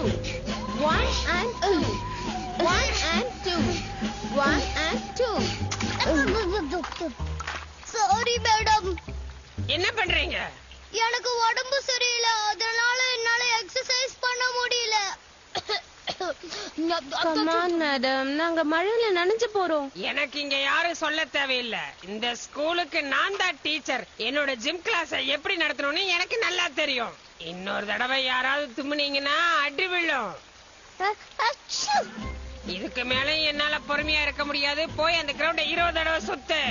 1 and 2. 1 and 2. 1 and 2. Sorry madam. என்ன பண்றீங்க? எனக்கு உடம்பு சரியில்லை, அதனால என்னால எக்ஸசைஸ் பண்ண முடியல. மேடம், நாங்க மழையில நனைஞ்சு போறோம். எனக்கு இங்க யாரும் சொல்ல தேவையில்லை. இந்த ஸ்கூலுக்கு நான் தான் டீச்சர். என்னோட ஜிம் கிளாஸ் எப்படி நடத்தணும்னு எனக்கு நல்லா தெரியும். இன்னொரு தடவை யாராவது தும்முனீங்கன்னா அடி விழும். இதுக்கு மேல என்னால பொறுமையா இருக்க முடியாது. போய் அந்த கிரவுண்ட 20 தடவை சுத்து.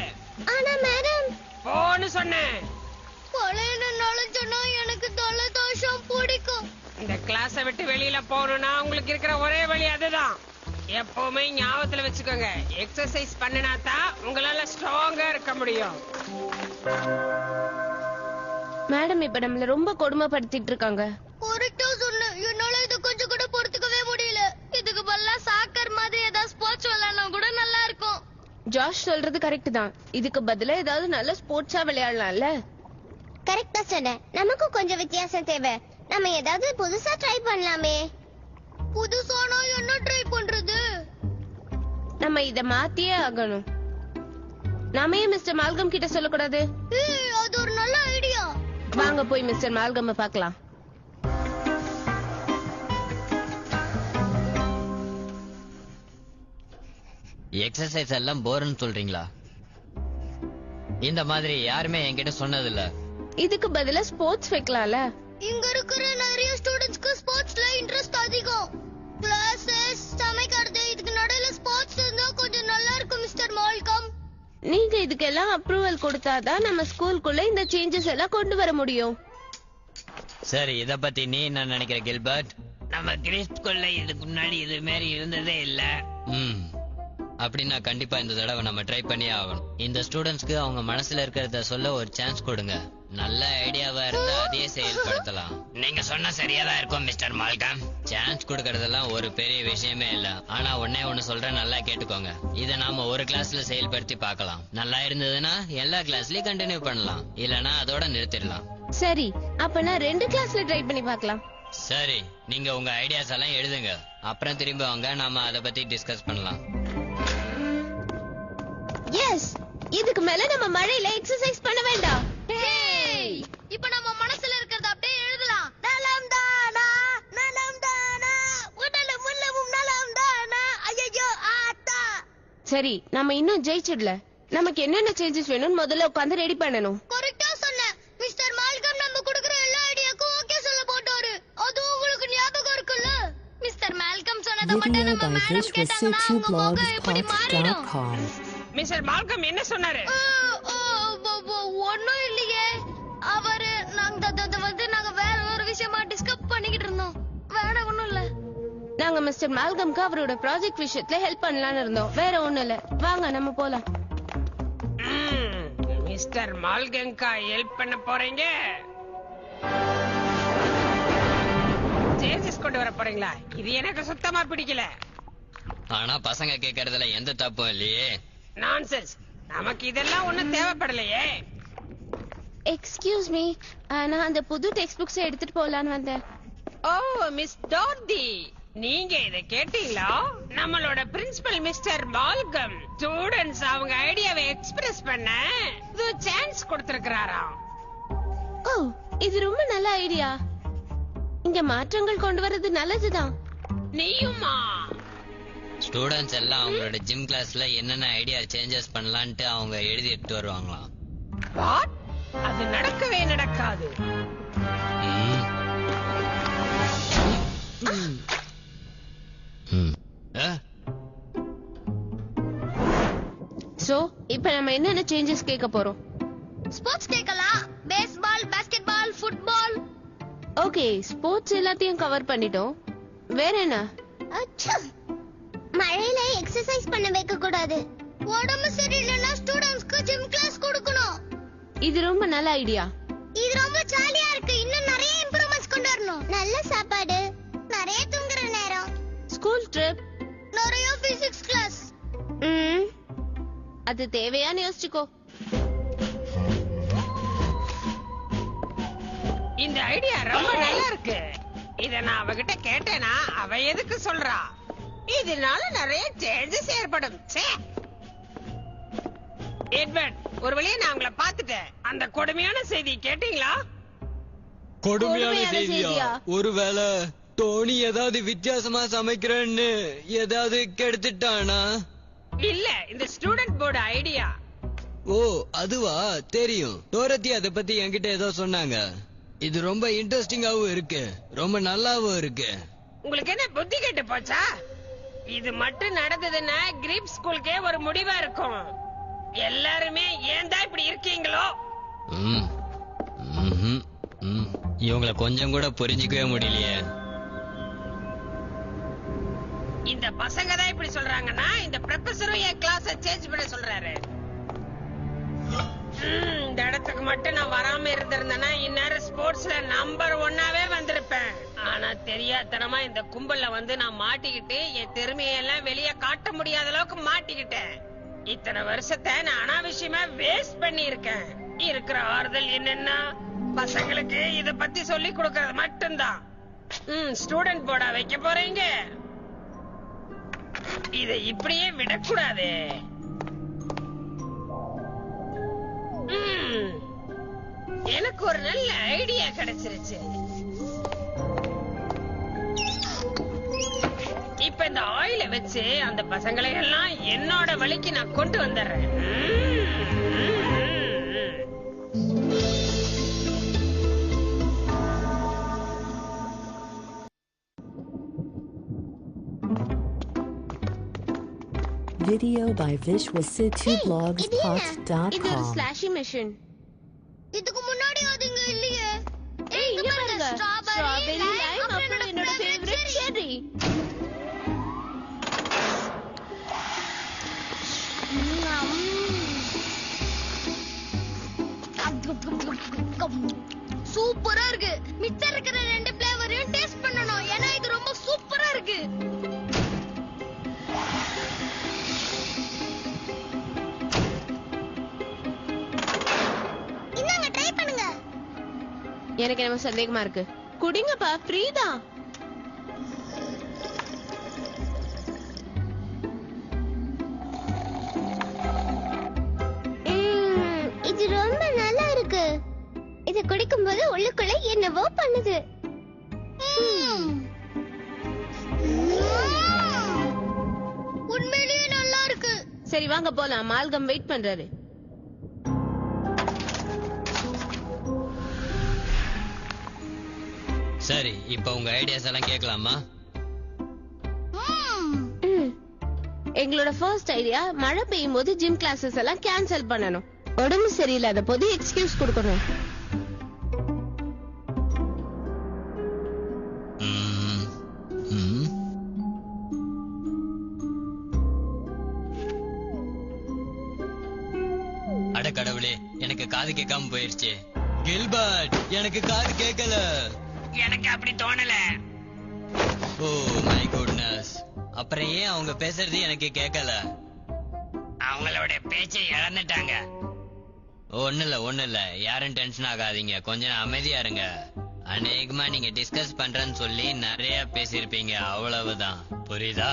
ஆனா மேடம், போன்னு சொன்னேன். சொன்னா எனக்கு ஜலதோஷம் பிடிக்கும். இந்த கிளாஸை விட்டு வெளியில போகணும்னா உங்களுக்கு இருக்கிற ஒரே வழி அதுதான். எப்பவுமே ஞாபகத்துல வச்சுக்கோங்க, எக்ஸசைஸ் பண்ணினா தான் உங்களால ஸ்ட்ராங்கா இருக்க முடியும். மேடம், இப்ப நம்மள ரொம்ப கொடுமைப்படுத்திட்டு இருக்காங்க. கரெக்டா சொன்ன. என்னால இத கொஞ்சம் கூட பொறுத்துக்கவே முடியல. இதுக்கு பதிலா சாக்கர் மாதிரி ஏதாவது ஸ்போர்ட்ஸ் விளையாடலாம் கூட நல்லா இருக்கும். ஜாஷ் சொல்றது கரெக்ட் தான். இதுக்கு பதிலா ஏதாவது நல்ல ஸ்போர்ட்ஸா விளையாடலாம்ல. கரெக்டா சொன்ன. நமக்கு கொஞ்சம் வித்தியாசம் தேவை. நம்ம ஏதாவது புதுசா ட்ரை பண்ணலாமே. புதுசானா என்ன ட்ரை பண்றது? நம்ம இத மாத்தியே ஆகணும். நாம ஏன் மிஸ்டர் மால்கம் கிட்ட சொல்லக்கூடாது? அது ஒரு நல்ல ஐடியா. வாங்க போய் மிஸ்டர் மால்கம் பார்க்கலாம். எக்ஸசைஸ் எல்லாம் போர்னு சொல்றீங்களா? இந்த மாதிரி யாருமே என்கிட்ட சொன்னதில்ல. இதுக்கு பதிலா ஸ்போர்ட்ஸ் வைக்கலாம்ல. இங்க இருக்கிற நிறைய ஸ்டூடண்ட்ஸ்க்கு ஸ்போர்ட்ஸ்ல இன்ட்ரெஸ்ட் அதிகம். கிளாसेस, சமைக்கிறது, இதுக்கு நடுவுல ஸ்போர்ட்ஸ் இருந்தா கொஞ்சம் நல்லா இருக்கும் மிஸ்டர் மால்கம். நீங்க இதுக்கெல்லாம் அப்ரூவல் கொடுத்தாதான் நம்ம ஸ்கூலுக்குள்ள இந்த சேஞ்சஸ் எல்லாம் கொண்டு வர முடியும். சரி, இத பத்தி நீ என்ன நினைக்கிற கில்பர்ட்? நம்ம கிறிஸ்ட்குள்ள இதுக்கு முன்னாடி இது மாதிரி இருந்ததே இல்ல. அப்படின்னா கண்டிப்பா இந்த தடவை நம்ம ட்ரை பண்ணி ஆகணும். இந்த ஸ்டூடெண்ட்ஸ்க்கு அவங்க மனசுல இருக்கிறத சொல்ல ஒரு சான்ஸ் கொடுங்க. நல்ல ஐடியாவா இருந்தா அதையே செயல்படுத்தலாம். நீங்க சொன்ன சரியாதான் இருக்கும் மிஸ்டர் மால்கம். சான்ஸ் கொடுக்கறதெல்லாம் ஒரு பெரிய விஷயமே இல்ல. ஆனா ஒண்ணு சொல்றேன், நல்லா கேட்டுக்கோங்க. இத நாம ஒரு கிளாஸ்ல செயல்படுத்தி பார்க்கலாம். நல்லா இருந்ததுன்னா எல்லா கிளாஸ்லயும் கண்டினியூ பண்ணலாம். இல்லனா அதோட நிறுத்திடலாம். சரி, அப்ப நான் 2 கிளாஸ்ல ட்ரை பண்ணி பார்க்கலாம். சரி, நீங்க உங்க ஐடியாஸ் எல்லாம் எழுதுங்க. அப்புறம் திரும்ப வாங்க, நாம அத பத்தி டிஸ்கஸ் பண்ணலாம். எஸ், இதுக்கு மேல நம்ம மழையில எக்ஸசைஸ் பண்ண வேண்டாம். இப்போ நம்ம மனசுல இருக்கிறத அப்படியே எழுதலாம். நலம் தானா, நலம் தானா, உடலும் உள்ளமும் நலம் தானா, ஐயோ ஆத்தா. சரி, நம்ம இன்னும் ஜெயிச்சிடல. நமக்கு என்னென்ன சேஞ்சஸ் வேணும்னு முதல்ல உட்கார்ந்து ரெடி பண்ணணும். கரெக்டா சொன்ன. மிஸ்டர் மால்கம் நம்ம கொடுக்கிற எல்லா ஐடியாக்கும் ஓகே சொல்ல போட்டாரு. அது உங்களுக்கு ஞாபகம் இருக்குல்ல? மிஸ்டர் மால்கம் சொன்னத மட்டும் நம்ம மேடம் கேட்டாங்கன்னா அவங்க முகம் எப்படி மாறிடும்? மிஸ்டர் மால்கம் என்ன சொன்னாரு? ஒண்ணும் இல்லையே. அவரு நாங்க வேற ஒரு விஷயமா டிஸ்கஸ் பண்ணிக்கிட்டு இருந்தோம். வேற ஒண்ணும் இல்ல. நாங்க மிஸ்டர் மால்கம்க்கு அவரோட ப்ராஜெக்ட் விஷயத்துல ஹெல்ப் பண்ணலாம்னு இருந்தோம். வேற ஒண்ணும் இல்ல. வாங்க நம்ம போலாம். மிஸ்டர் மால்கம்கா ஹெல்ப் பண்ண போறீங்க? சேஞ்சஸ் கொண்டு வர போறீங்களா? இது எனக்கு சுத்தமா பிடிக்கல. ஆனா பசங்க கேக்குறதுல எந்த தப்பும் இல்லையே. நான்சென்ஸ். நமக்கு இதெல்லாம் ஒண்ணும் தேவைப்படலையே. எக்ஸ்கியூஸ் மீ, நான் அந்த புது டெக்ஸ்ட் புக்ஸ் எடுத்துட்டு போலான்னு வந்தேன். ஓ, மிஸ் டார்தி, நீங்க இத கேட்டீங்களா? நம்மளோட பிரின்சிபல் மிஸ்டர் மால்கம் ஸ்டூடண்ட்ஸ் அவங்க ஐடியாவை எக்ஸ்பிரஸ் பண்ண இது சான்ஸ் கொடுத்திருக்கிறாராம். ஓ, இது ரொம்ப நல்ல ஐடியா. இங்க மாற்றங்கள் கொண்டு வரது நல்லதுதான். நீயுமா? ஸ்டூடண்ட்ஸ் எல்லாம் அவங்களோட ஜிம் கிளாஸ்ல என்னென்ன ஐடியா சேஞ்சஸ் பண்ணலான்ட்டு அவங்க எழுதி எடுத்து வருவாங்களாம். வாட்? அது நடக்கவே நடக்காது. சோ, இப்போ நம்ம என்னென்ன சேஞ்சஸ் கேட்க போறோம்? ஸ்போர்ட்ஸ் கேட்கலாம். Baseball, basketball, football. Okay, sports எல்லாத்தையும் கவர் பண்ணிட்டோம். வேற என்ன? மழையில எக்ஸசைஸ் பண்ண வைக்க கூடாது. உடம்பு சரியில்லைன்னா ஸ்டூடண்ட்ஸ்க்கு ஜிம் கிளாஸ் கொடுக்கணும். இது ரொம்ப நல்ல ஐடியா. இது ரொம்ப ஜாலியா இருக்கு. இன்னும் நிறைய இம்ப்ரூவ்மென்ட்ஸ் கொண்டு வரணும். நல்ல சாப்பாடு, நிறைய தூங்குற நேரம், ஸ்கூல் ட்ரிப், நிறைய பிசிக்ஸ் கிளாஸ். அது தேவையான்னு யோசிச்சுக்கோ. இந்த ஐடியா ரொம்ப நல்லா இருக்கு. இத நான் அவகிட்ட கேட்டேனா அவ எதுக்கு சொல்றா? இதனால நிறைய சேஞ்சஸ் ஏற்படும். எட்வர்ட், ஒரு வழியா நான் உங்களை பார்த்துட்டேன். அந்த கொடுமையான செய்தி கேட்டீங்களா? கொடுமையான செய்தியா? ஒருவேளை டோனி ஏதாவது வித்தியாசமா சமைக்கிறேன்னு ஏதாவது கெடுத்துட்டானா? இல்ல, இந்த ஸ்டூடெண்ட் போர்டு ஐடியா. ஓ, அதுவா? தெரியும். டோரத்தி அத பத்தி என்கிட்ட ஏதோ சொன்னாங்க. இது ரொம்ப இன்ட்ரெஸ்டிங்காவும் இருக்கு, ரொம்ப நல்லாவும் இருக்கு. உங்களுக்கு என்ன புத்தி கெட்டு போச்சா? இது மட்டும் நடந்ததுன்னா கிரீப் ஸ்கூலுக்கே ஒரு முடிவா இருக்கும். எல்லாருமே ஏன் தான் இப்படி இருக்கீங்களோ? இவங்கள கொஞ்சம் கூட புரிஞ்சுக்கவே முடியலையே. இந்த பசங்க தான் இப்படி சொல்றாங்கன்னா இந்த ப்ரொஃபசரும் என் கிளாஸ சேஞ்ச் பண்ண சொல்றாரு. இந்த இடத்துக்கு மட்டும் நான் வராம இருந்திருந்தேன்னா இந்நேரம் ஸ்போர்ட்ஸ்ல நம்பர் 1ஆவே வந்திருப்பேன். ஆனா தெரியாதனமா இந்த கும்பல்ல வந்து நான் மாட்டிக்கிட்டு என் திறமையெல்லாம் வெளியே காட்ட முடியாத அளவுக்கு மாட்டிக்கிட்டேன். இத்தனை வருஷத்தை நான் அனாவசியமா வேஸ்ட் பண்ணி இருக்கேன். இருக்கிற ஆறுதல் என்னன்னா பசங்களுக்கு இத பத்தி சொல்லி கொடுக்கறது மட்டும்தான். ஸ்டூடெண்ட் போர்டா வைக்க போறீங்க? இதை இப்படியே விடக்கூடாது. எனக்கு ஒரு நல்ல ஐடியா கிடைச்சிருச்சு. இப்ப இந்த ஆயில வச்சு அந்த பசங்களை எல்லாம் என்னோட வழிக்கு நான் கொண்டு வந்துடுறேன். Video by இது ஒரு vishwasit2blogspot.com. Slushy machine. இதுக்கு முன்னாடி அதுங்க இல்லையே. ஏய், இங்க பாருங்க, பாருங்க. strawberry, Strawberry, lime, lime, அப்புறம் அப்புறம் என்னோட என்னோட favorite cherry. சூப்பரா இருக்கு. மிச்சம் இருக்கிற 2 ஃபிளேவரையும் டேஸ்ட் பண்ணனும். ஏன்னா இது ரொம்ப சூப்பரா இருக்கு. இந்தாங்க ட்ரை பண்ணுங்க. எனக்கு என்ன சந்தேகமா இருக்கு. குடிங்கப்பா, ஃப்ரீ தான். இது ரொம்ப நல்லா இருக்கு. இத குடிக்கும்போது உள்ளுக்குள்ள என்னவோ பண்ணுது. உண்மையிலேயே நல்லா இருக்கு. சரி வாங்க போலாம். மால்கம் வெயிட் பண்றாரு. சரி, இப்ப உங்க ஐடியாஸ் எல்லாம் கேட்கலாமா? எங்களோட ஃபர்ஸ்ட் ஐடியா, மழை பெய்யும் போது ஜிம் கிளாஸஸ் எல்லாம் கேன்சல் பண்ணணும். உடம்பு சரியில்லாத போது எக்ஸ்கியூஸ் கொடுக்கணும். ம், ம். அட கடவுளே, எனக்கு காது கேட்காம போயிருச்சு. கில்பர்ட், எனக்கு காது கேட்கல. எனக்கு அப்படி தோணல. Oh my goodness. அப்புறம் ஏன் அவங்க பேசுறது எனக்கு கேட்கல? அவங்களோட பேச்சை இழந்துட்டாங்க. ஒண்ணு இல்ல, யாரும் டென்ஷன் ஆகாதீங்க, கொஞ்சம் அமைதியா இருங்க. அநேகமா நீங்க டிஸ்கஸ் பண்றேன்னு சொல்லி நிறைய பேசியிருப்பீங்க, அவ்வளவுதான். புரியுதா?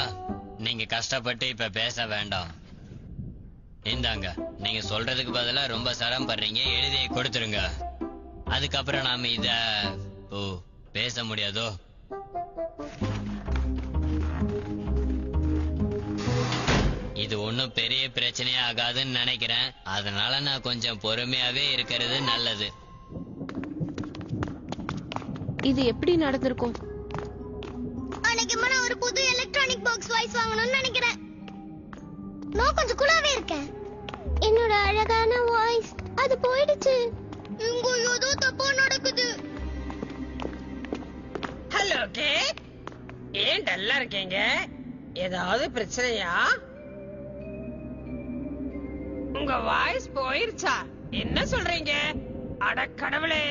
நீங்க கஷ்டப்பட்டு இப்ப பேச வேண்டாம். இந்தாங்க, நீங்க சொல்றதுக்கு பதிலா ரொம்ப சிரமப்படுறீங்க, எழுதி கொடுத்துருங்க. அதுக்கப்புறம் நாம இத பேச முடியாதோ? இது ஒண்ணும் பெரிய பிரச்சனையே ஆகாதுன்னு நினைக்கிறேன். அதனால நான் கொஞ்சம் பொறுமையாவே இருக்கிறது நல்லது. இது எப்படி நடந்திருக்கும்? அன்னைக்கு நான் ஒரு புது எலக்ட்ரானிக் பாக்ஸ் வாய்ஸ் வாங்கணும்னு நினைக்கிறேன். நான் கொஞ்சம் குளாவே இருக்கேன். என்னோட அழகான வாய்ஸ் அது போயிடுச்சு. இங்க ஏதோ தப்பா நடக்குது. ஹலோ கேட், ஏன் டல்லா இருக்கீங்க? ஏதாவது பிரச்சனையா? உங்க வாய்ஸ் போயிருச்சா? என்ன சொல்றீங்க? அட கடவுளே,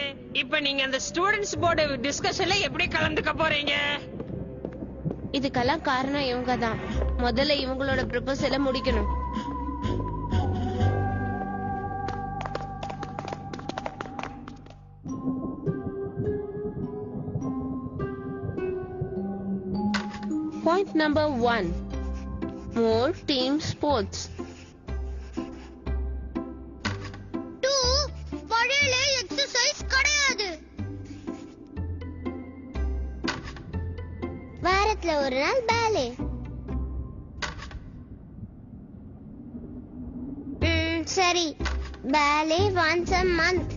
இப்ப நீங்க அந்த ஸ்டூடண்ட்ஸ் போர்டு டிஸ்கஷன்ல எப்படி கலந்துக்க போறீங்க? இதுக்கெல்லாம் காரணம் இவங்க தான். முதல்ல இவங்களோட ப்ரொபோசலை முடிக்கணும். Point number 1. More team sports. 2. பழையில exercise கிடையாது. வாரத்துல ஒரு நாள் பேலே. சரி, பேலே once a month.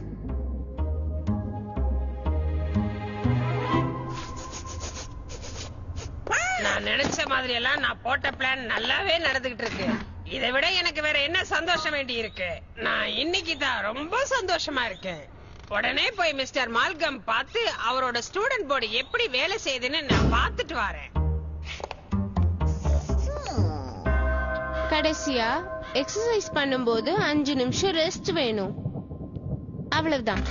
நான் நினைச்ச மாதிரி எல்லாம் நான் போட்ட பிளான் நல்லாவே நடந்துகிட்டு இருக்கு. இதை விட எனக்கு வேற என்ன சந்தோஷம் வேண்டி இருக்கு? நான் இன்னைக்கு தான் ரொம்ப சந்தோஷமா இருக்கேன். உடனே போய் மிஸ்டர் மால்கம் பார்த்து அவரோட ஸ்டூடெண்ட் போர்டு எப்படி வேலை செய்யுதுன்னு நான் பார்த்துட்டு வரேன். கடைசியா எக்ஸசைஸ் பண்ணும்போது 5 நிமிஷம் ரெஸ்ட் வேணும். அவ்வளவுதான்.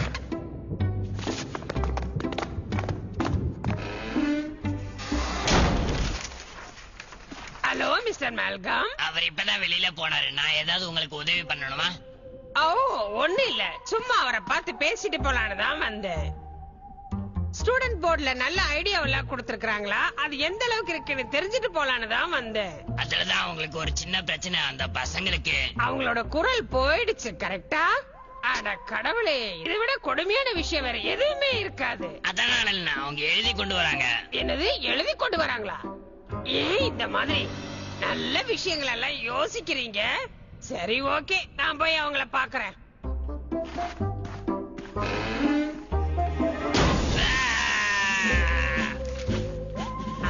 Hello mister Malcolm. அவர் இப்பதான் வெளியில போனாரு. நான் ஏதாவது உங்களுக்கு உதவி பண்ணணுமா? ஓ, ஒண்ணு இல்ல, சும்மா அவரை பார்த்து பேசிட்டு போலான்னு தான் வந்தேன். ஸ்டூடெண்ட் போர்டுல நல்ல ஐடியா எல்லாம் கொடுத்திருக்காங்களா, அது எந்த அளவுக்கு இருக்குன்னு தெரிஞ்சுட்டு போலான்னு தான் வந்தேன். அதுலதான் உங்களுக்கு ஒரு சின்ன பிரச்சனை. அந்த பசங்களுக்கு அவங்களோட குரல் போயிடுச்சு. கரெக்டா? அட கடவுளே, இதை விட கொடுமையான விஷயம் வேற எதுவுமே இருக்காது. அதனால அவங்க எழுதி கொண்டு வராங்க. என்னது, எழுதி கொண்டு வராங்களா? ஏன் இந்த மாதிரி நல்ல விஷயங்கள் எல்லாம் யோசிக்கிறீங்க? சரி, ஓகே, நான் போய் அவங்கள பாக்குறேன்.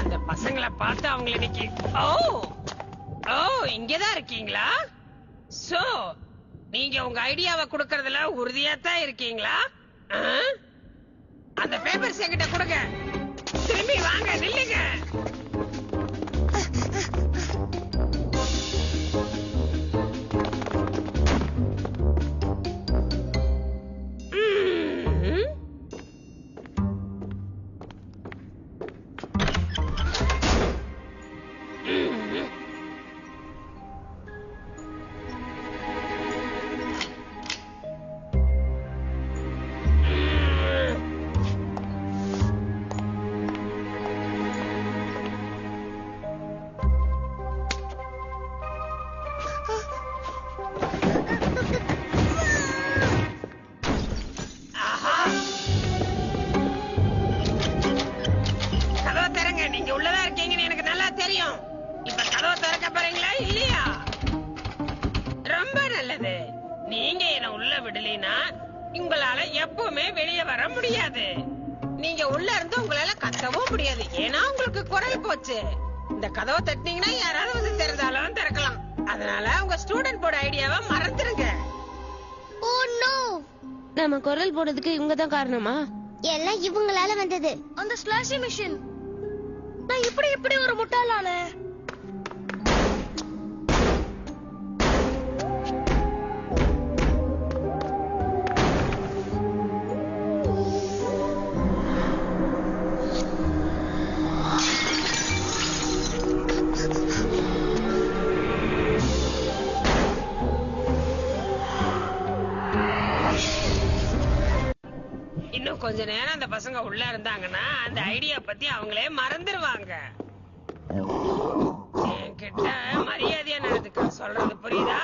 அந்த பசங்களை பார்த்து அவங்களை இன்னைக்கு ஓ இங்கதான் இருக்கீங்களா? சோ நீங்க உங்க ஐடியாவை கொடுக்கறதுல உறுதியா தான் இருக்கீங்களா? அந்த பேப்பர்ஸ் என்கிட்ட கொடுங்க. திரும்பி வாங்க, நில்லுங்க. நீங்க உள்ளதா இருக்கீங்கன்னு எனக்கு நல்லா தெரியும். இப்ப கதவை திறக்க போறீங்களா இல்லையா? ரொம்ப நல்லது. நீங்க என்ன உள்ள விடலினா உங்களால எப்பவுமே வெளியே வர முடியாது. நீங்க உள்ள இருந்து உங்களால கத்தவும் முடியாது, ஏன்னா உங்களுக்கு குரல் போச்சு. இந்த கதவை தட்டினீங்கன்னா யாராவது வந்து திறந்தாலும் திறக்கலாம். அதனால உங்க ஸ்டூடெண்ட் போர்டு ஐடியாவை மறந்துருங்க. ஓ நோ, நம்ம குரல் போடுறதுக்கு இவங்க தான் காரணமா? எல்லாம் இவங்களால வந்தது. அந்த ஸ்லாஷி மிஷின். நான் இப்படி ஒரு முட்டாளான. இன்னும் கொஞ்ச நேரம் அந்த பசங்க உள்ள இருந்தாங்கன்னா அந்த ஐடியா பத்தி அவங்களே மறந்துருவாங்க. என்கிட்ட மரியாதையா நடந்துக்க சொல்றது புரியுதா?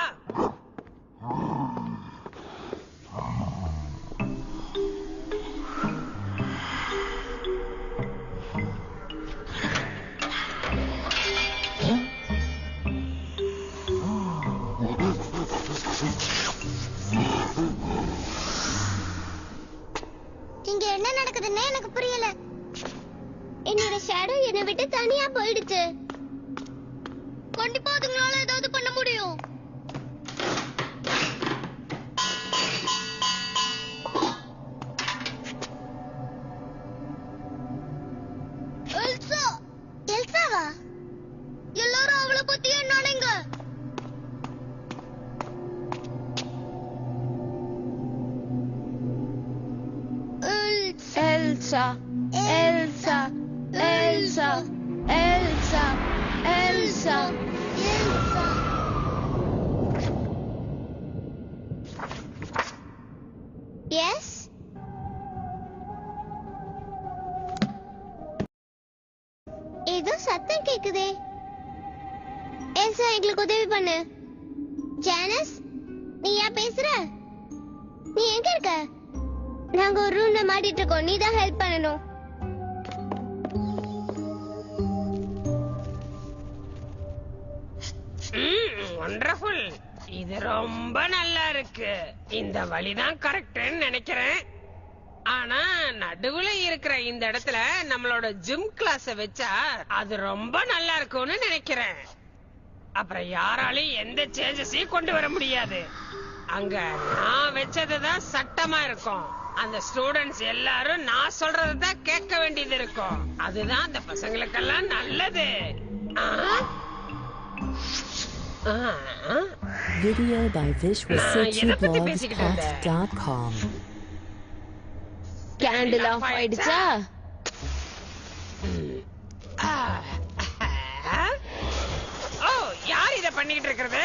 இங்க என்ன நடக்குதுன்னு எனக்கு புரியல. என்னோட ஷேடோ என்னை விட்டு தனியா போயிடுச்சு. கண்டிப்பா அதுங்களால ஏதாவது பண்ண முடியும். எல்சா. எல்சாவா? எல்லாரும் அவளை பத்தி என்னங்க? Elsa, Elsa, Elsa, Elsa, Elsa, Elsa. Yes? ஏதோ சத்தம் கேக்குதே. எல்சா எங்களுக்கு உதவி பண்ணு. ஜானஸ், நீ ஏன் பேசுற? நீ எங்க இருக்க? நாங்க ஒரு ரூம்ல மாட்டிட்டு இருக்கோம். நீ தான் ஹெல்ப் பண்ணணும். வண்டர்ஃபுல். இது ரொம்ப நல்லா இருக்கு. இந்த வழிதான் கரெக்ட்னு நினைக்கிறேன். ஆனா நடுவுல இருக்கிற இந்த இடத்துல நம்மளோட ஜிம் கிளாஸ் வச்சா அது ரொம்ப நல்லா இருக்கும்னு நினைக்கிறேன். அப்புறம் யாராலையும் எந்த சேஞ்சஸையும் கொண்டு வர முடியாது. அங்க நான் வச்சதுதான் சட்டமா இருக்கும். அந்த ஸ்டூடெண்ட்ஸ் எல்லாரும் நான் சொல்றதுதான் கேட்க வேண்டியது இருக்கும். அதுதான் அந்த பசங்களுக்கெல்லாம் நல்லது. Video by vishwasitublogscast.com. Candle of ஆயிடுச்சா? ஓ, யார் இத பண்ணிட்டு இருக்கிறது?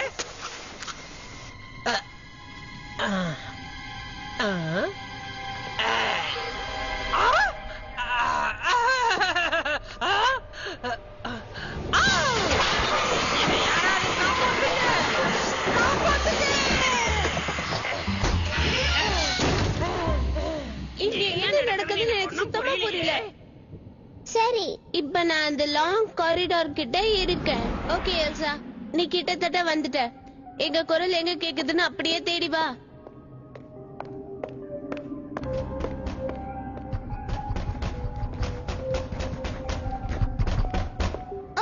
இங்க என்ன நடக்குதுன்னு எனக்கு சுத்தமா புரியல. சரி, இப்ப நான் அந்த லாங் காரிடார் கிட்ட இருக்கேன். ஓகே எல்சா, நீ கிட்டத்தட்ட வந்துட்ட. எங்க குரல் எங்க கேக்குதுன்னு அப்படியே தேடி வா.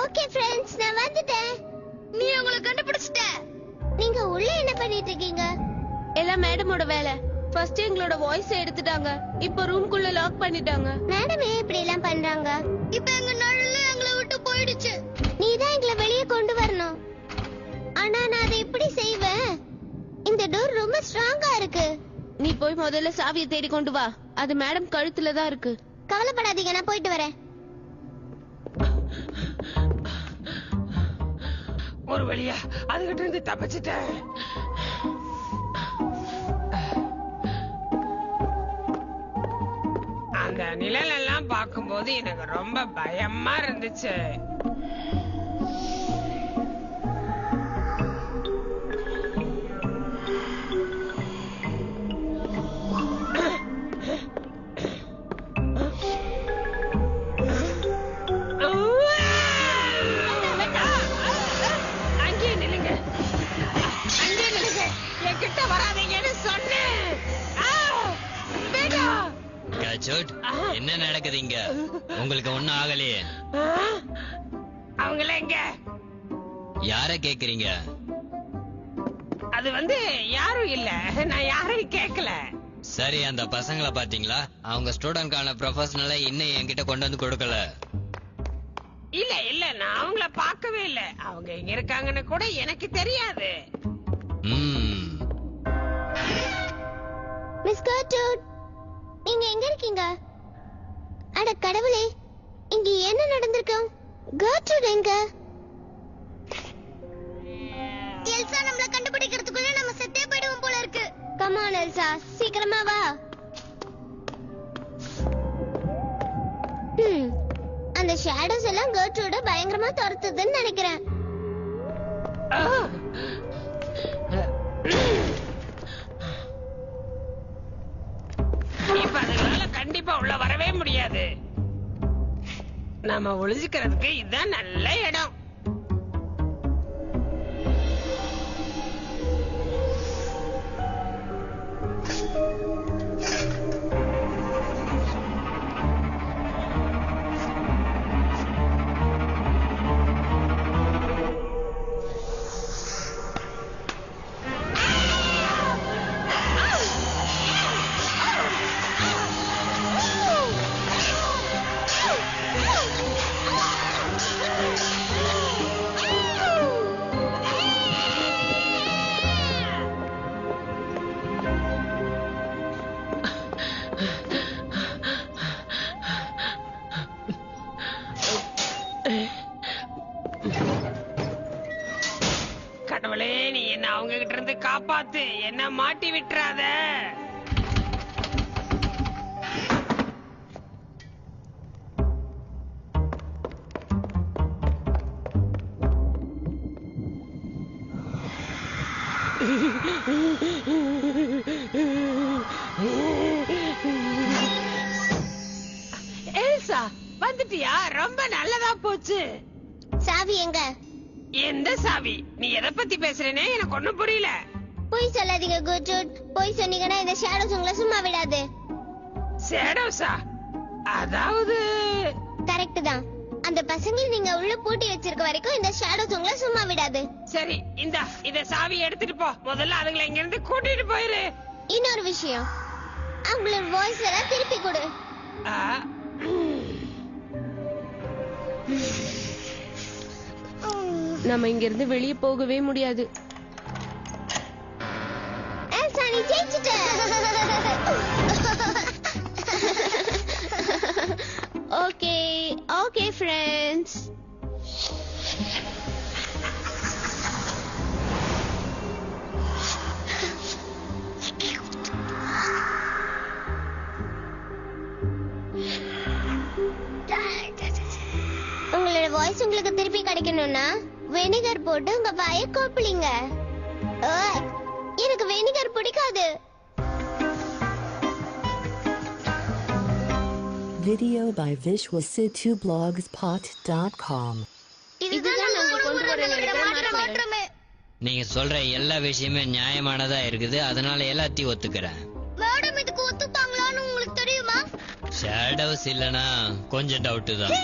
ஓகே ஃப்ரெண்ட்ஸ், நான் வந்துட்டேன். நீ உங்களை கண்டுபிடிச்சிட்ட. நீங்க உள்ள என்ன பண்ணிட்டு இருக்கீங்க? எல்லாம் மேடமோட வேலை. ஃபர்ஸ்ட் எங்களோட வாய்ஸ் எடுத்துட்டாங்க. இப்ப ரூம்குள்ள லாக் பண்ணிட்டாங்க. மேடம் ஏன் இப்படி எல்லாம் பண்றாங்க? இப்ப எங்க நடுவுல எங்களை விட்டு போயிடுச்சு. நீ தான் எங்களை வெளியே கொண்டு வரணும். ஆனா நான் அதை எப்படி செய்வேன்? இந்த டோர் ரொம்ப ஸ்ட்ராங்கா இருக்கு. நீ போய் முதல்ல சாவியை தேடி கொண்டு வா. அது மேடம் கழுத்துல தான் இருக்கு. கவலைப்படாதீங்க, நான் போயிட்டு வரேன். ஒரு வழியா அதுகிட்ட இருந்து தப்பிச்சிட்டேன். அந்த நிழல் எல்லாம் பார்க்கும்போது எனக்கு ரொம்ப பயமா இருந்துச்சு. அங்கே நில்லுங்க, அங்கே நில்லுங்க. என் கிட்ட வராதீங்கன்னு சொன்னேன். வேண்டாம். கச்சோட், என்ன நடக்குது இங்க? உங்களுக்கு ஒண்ணும் ஆகலையே. அவங்கள எங்க? யார கேக்குறீங்க? அது வந்து யாரும் இல்ல, நான் யாரையும் கேட்கல. சரி, அந்த பசங்களை பாத்தீங்களா? அவங்க ஸ்டூடெண்ட்கான ப்ரொஃபஷனலை இன்னும் என்கிட்ட கொண்டு வந்து கொடுக்கல. இல்ல இல்ல, நான் அவங்கள பார்க்கவே இல்ல. அவங்க எங்க இருக்காங்கன்னு கூட எனக்கு தெரியாது. மிஸ் கர்ட்ரூட், நீங்க எங்க இருக்கீங்க? அட கடவுளே, இங்க என்ன நடந்திருக்கு? கர்ட்ரூட் எங்க? எல்சா, நம்மள கண்டுபிடிக்கிறதுக்குள்ள நம்ம செத்தே போய்டுவோம் போல இருக்கு. கம் ஆன் எல்சா, சீக்கிரமா வா. அந்த ஷேடோஸ் எல்லாம் கர்ட்ரூட பயங்கரமா துரத்துதுன்னு நினைக்கிறேன். இப்ப அதனால கண்டிப்பா உள்ள வரவே முடியாது. நாம ஒளிஞ்சுக்கிறதுக்கு இதுதான் நல்ல இடம். கடவுளே, நீ என்ன அவங்க கிட்ட இருந்து காப்பாத்து. என்ன மாட்டி விட்டுறாத. நல்லதா போச்சு. சாவி எங்க? எந்த சாவி? நீ எதை பத்தி பேசுறேனே எனக்கு ஒண்ணும் புரியல. போய் சொல்லாதீங்க குட்ஜூட். போய் சொன்னீங்கன்னா இந்த ஷேடோஸ் உங்களை சும்மா விடாது. ஷேடோஸா? அதாவது கரெக்ட் தான். அந்த பசங்களை நீங்க உள்ள பூட்டி வச்சிருக்க வரைக்கும் இந்த ஷேடோஸ் உங்களை சும்மா விடாது. சரி, இத சாவி எடுத்துட்டு போ. முதல்ல அதுங்களை இங்க இருந்து கூட்டிட்டு போயிரு. இன்னொரு விஷயம், அவங்களோட வாய்ஸ் எல்லாம் திருப்பி கொடு. ஆ, நம்ம இங்க இருந்து வெளியே போகவே முடியாது. எல்சா, நீ ஜெயிச்சிட்ட. Okay okay friends. உங்களோட வாய்ஸ் உங்களுக்கு திருப்பி கிடைக்கணும்னா வினிகர் போட்டு உங்க வாயை கோப்பளிங்க. எனக்கு வினிகர் பிடிக்காது. Video by visualsitu.blogspot.com. இதுதான் நாங்க கொண்டு வர நினைக்கிற மாற்றமே. நீங்க சொல்ற எல்லா விஷயமே நியாயமானதா இருக்குது, அதனால எல்லாத்தையும் ஒத்துக்கிறேன். மேடம் இதுக்கு ஒத்துப்பாங்களான்னு உங்களுக்கு தெரியுமா? ஷேடோஸ் இல்லனா கொஞ்சம் டவுட் தான்.